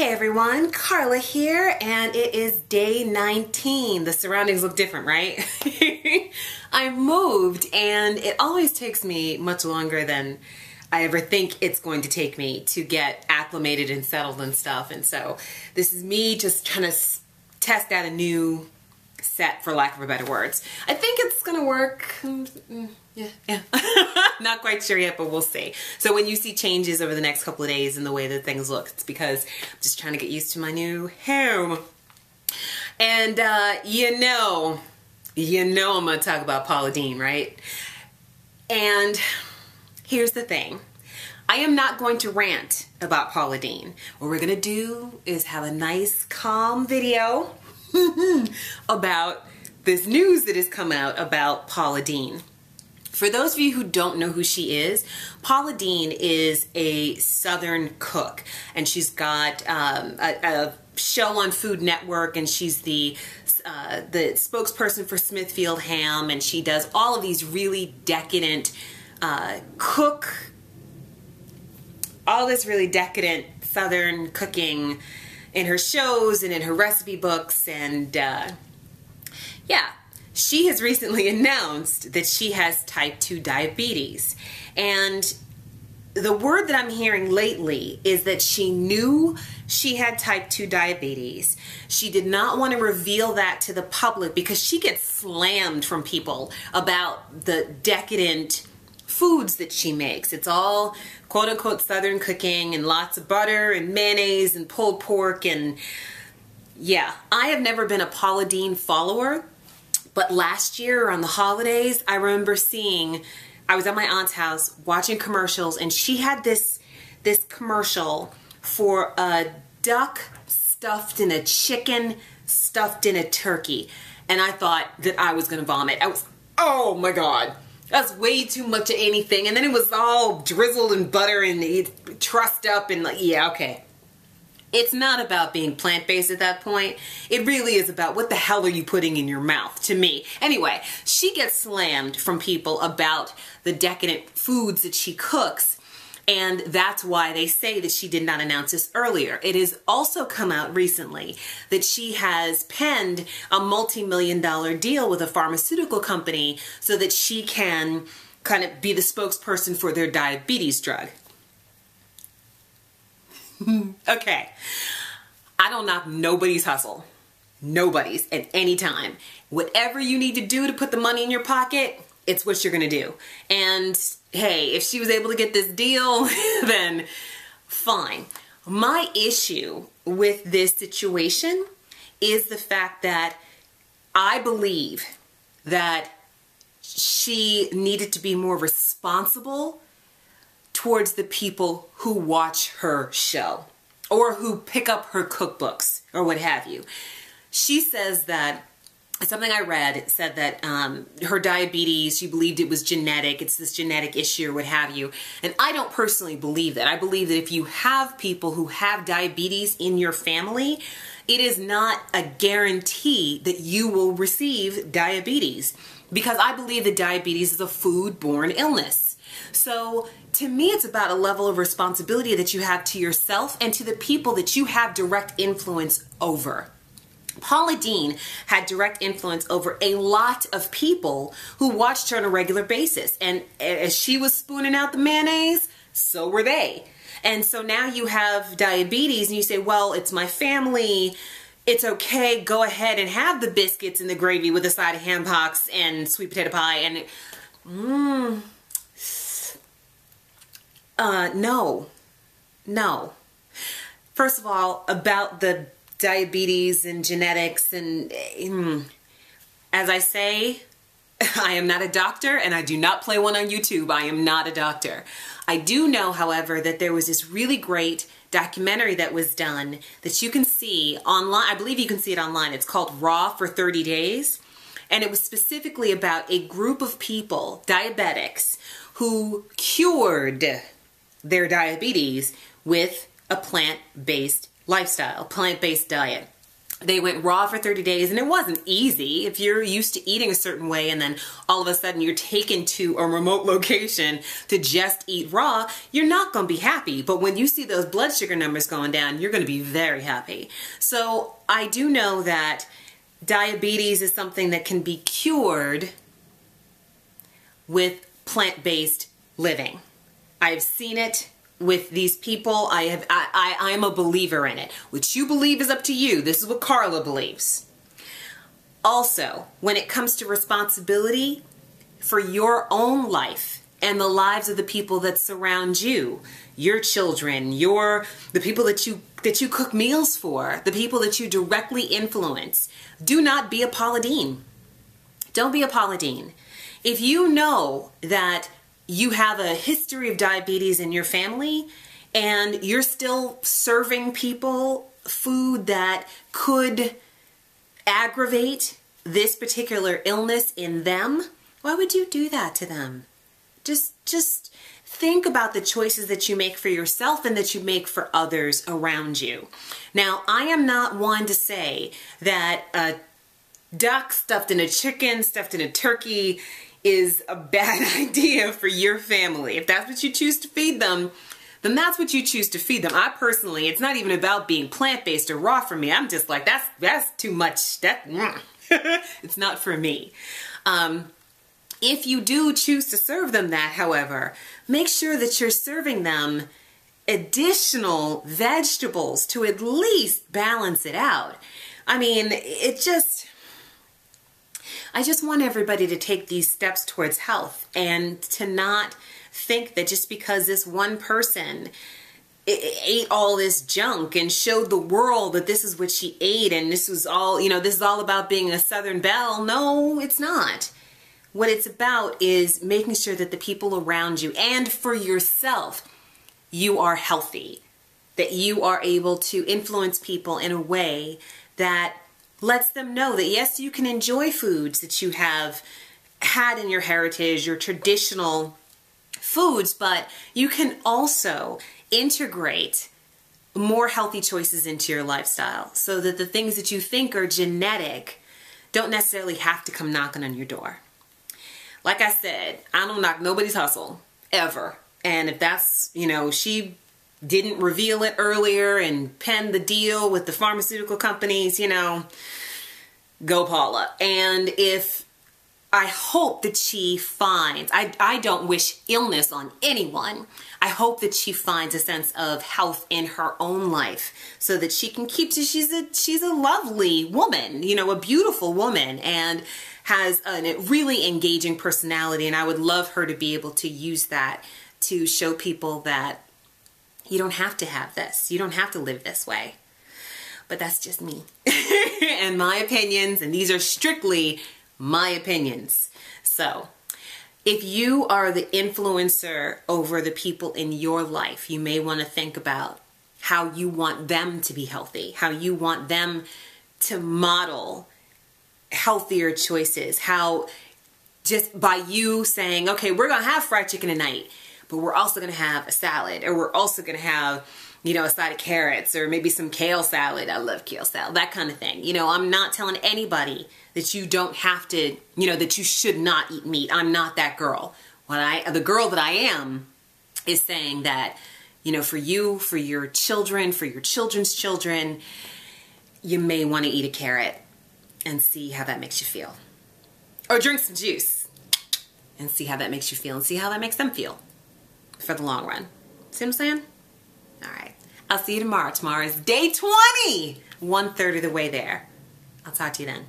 Hey everyone, Carla here, and it is day 19. The surroundings look different, right? I moved, and it always takes me much longer than I ever think it's going to take me to get acclimated and settled and stuff. And so this is me just trying to test out a new set, for lack of a better words. I think it's gonna work. Yeah. Not quite sure yet, but we'll see. So when you see changes over the next couple of days in the way that things look, it's because I'm just trying to get used to my new home. And you know I'm gonna talk about Paula Deen, right? And here's the thing. I am not going to rant about Paula Deen. What we're gonna do is have a nice, calm video about this news that has come out about Paula Deen. For those of you who don't know who she is, Paula Deen is a Southern cook, and she's got a show on Food Network, and she's the spokesperson for Smithfield Ham, and she does all of these really decadent all this really decadent Southern cooking in her shows and in her recipe books, and yeah. She has recently announced that she has type 2 diabetes. And the word that I'm hearing lately is that she knew she had type 2 diabetes. She did not want to reveal that to the public because she gets slammed from people about the decadent foods that she makes. It's all quote-unquote Southern cooking and lots of butter and mayonnaise and pulled pork, and yeah. I have never been a Paula Deen follower. But last year around the holidays, I remember I was at my aunt's house watching commercials, and she had this commercial for a duck stuffed in a chicken stuffed in a turkey. And I thought that I was going to vomit. Oh my God, that's way too much of anything. And then it was all drizzled in butter and trussed up and yeah, okay. It's not about being plant-based at that point. It really is about what the hell are you putting in your mouth, to me. Anyway, she gets slammed from people about the decadent foods that she cooks, and that's why they say that she did not announce this earlier. It has also come out recently that she has penned a multi-million-dollar deal with a pharmaceutical company so that she can kind of be the spokesperson for their diabetes drug. Okay, I don't knock nobody's hustle. Nobody's at any time. Whatever you need to do to put the money in your pocket, it's what you're gonna do. And hey, if she was able to get this deal, then fine. My issue with this situation is the fact that I believe that she needed to be more responsible towards the people who watch her show or who pick up her cookbooks or what have you. She says that, something I read said that her diabetes, she believed it was genetic, it's this genetic issue or what have you. And I don't personally believe that. I believe that if you have people who have diabetes in your family, it is not a guarantee that you will receive diabetes, because I believe that diabetes is a food-borne illness. So to me, it's about a level of responsibility that you have to yourself and to the people that you have direct influence over. Paula Deen had direct influence over a lot of people who watched her on a regular basis. And as she was spooning out the mayonnaise, so were they. And so now you have diabetes and you say, well, it's my family. It's okay. Go ahead and have the biscuits and the gravy with a side of ham hocks and sweet potato pie. And no. First of all, about the diabetes and genetics, and as I say, I am not a doctor and I do not play one on YouTube. I am not a doctor. I do know, however, that there was this really great documentary that was done that you can see online. I believe you can see it online. It's called Raw for 30 Days. And it was specifically about a group of people, diabetics, who cured their diabetes with a plant-based lifestyle, plant-based diet. They went raw for 30 days, and it wasn't easy. If you're used to eating a certain way and then all of a sudden you're taken to a remote location to just eat raw, you're not going to be happy. But when you see those blood sugar numbers going down, you're going to be very happy. So I do know that diabetes is something that can be cured with plant-based living. I've seen it with these people. I am a believer in it. What you believe is up to you. This is what Carla believes. Also, when it comes to responsibility for your own life and the lives of the people that surround you, your children, the people that you cook meals for, the people that you directly influence, do not be a Paula Deen. Don't be a Paula Deen. If you know that you have a history of diabetes in your family and you're still serving people food that could aggravate this particular illness in them, why would you do that to them? Just think about the choices that you make for yourself and that you make for others around you. Now, I am not one to say that a duck stuffed in a chicken, stuffed in a turkey, is a bad idea for your family. If that's what you choose to feed them, then that's what you choose to feed them. I personally, it's not even about being plant-based or raw for me. I'm just like, that's too much. It's not for me. If you do choose to serve them that, however, make sure that you're serving them additional vegetables to at least balance it out. I mean, I just want everybody to take these steps towards health and to not think that just because this one person ate all this junk and showed the world that this is what she ate and this was all, this is all about being a Southern belle. No, it's not. What it's about is making sure that the people around you and for yourself, you are healthy, that you are able to influence people in a way that lets them know that yes, you can enjoy foods that you have had in your heritage, your traditional foods, but you can also integrate more healthy choices into your lifestyle so that the things that you think are genetic don't necessarily have to come knocking on your door. Like I said, I don't knock nobody's hustle, ever. And if that's, she didn't reveal it earlier and pen the deal with the pharmaceutical companies, go Paula. And I hope that she finds, I don't wish illness on anyone. I hope that she finds a sense of health in her own life so that she can keep, she's a lovely woman, a beautiful woman, and has a really engaging personality. And I would love her to be able to use that to show people that you don't have to have this. You don't have to live this way. But that's just me and my opinions, and these are strictly my opinions. So if you are the influencer over the people in your life, you may want to think about how you want them to be healthy, how you want them to model healthier choices, how just by you saying, okay, we're going to have fried chicken tonight, but we're also going to have a salad, or we're also going to have, a side of carrots, or maybe some kale salad. I love kale salad, that kind of thing. I'm not telling anybody that you don't have to, that you should not eat meat. I'm not that girl. The girl that I am is saying that, for you, for your children, for your children's children, you may want to eat a carrot and see how that makes you feel. Or drink some juice and see how that makes you feel, and see how that makes them feel for the long run. See what I'm saying? All right. I'll see you tomorrow. Tomorrow is day 20. 1/3 of the way there. I'll talk to you then.